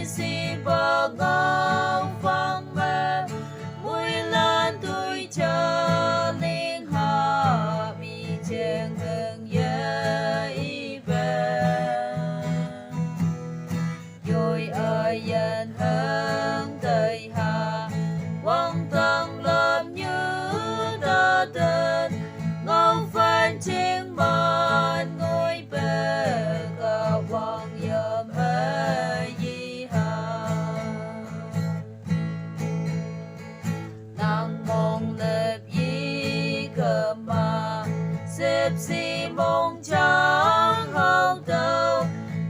si bờ ngang phăng mê mùi lan tuổi chờ liên hạ mi chèn hương dây về rồi ở dân hương tây hà quăng tăng làm như ta tên ngon phan trên bàn ngôi bề cả quang yếm hơi di hà nàng mong lệp y cơ mà xếp si mong trắng hao tàu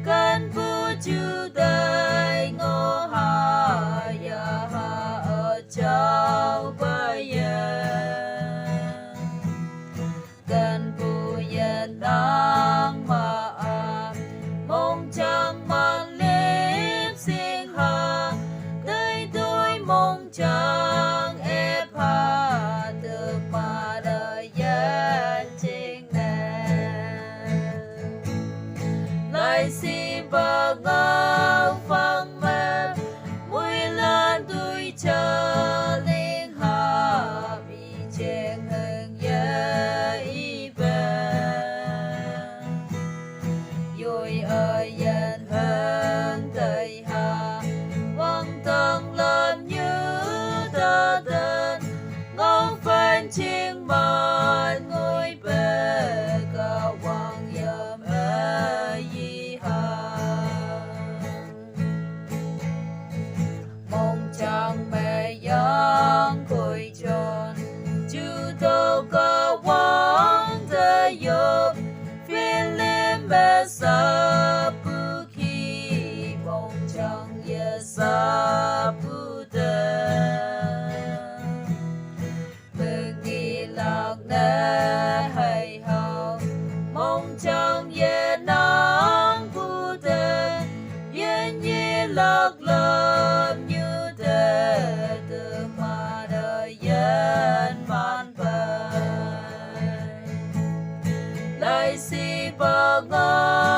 căn phu chư tay ngô hà ya hà ở châu bây giờ gần phu yên đang mà mong chẳng mang liếp xin hà tới tôi mong chẳng ép hà từ mà đời dân trên đèn lại xin bờ ngang phăng mê mùi lan tuổi chờ liên hạ bị chèn hương dây về rồi ở dân hương tây hà quăng tăng làm như ta tên ngon phan trên bàn ngôi bề cả quang yếm hơi di hà mong chẳng mẹ giang cùi tròn chư tô cả quang thế dục phiên liêm bè sa pu khi mong chẳng ye sa pu tê mừng đi lạc nè hay hào mong chẳng ye nắng pu tê yên nhi lạc lâm như thế từ mà đời dân man về lại si bờ ngang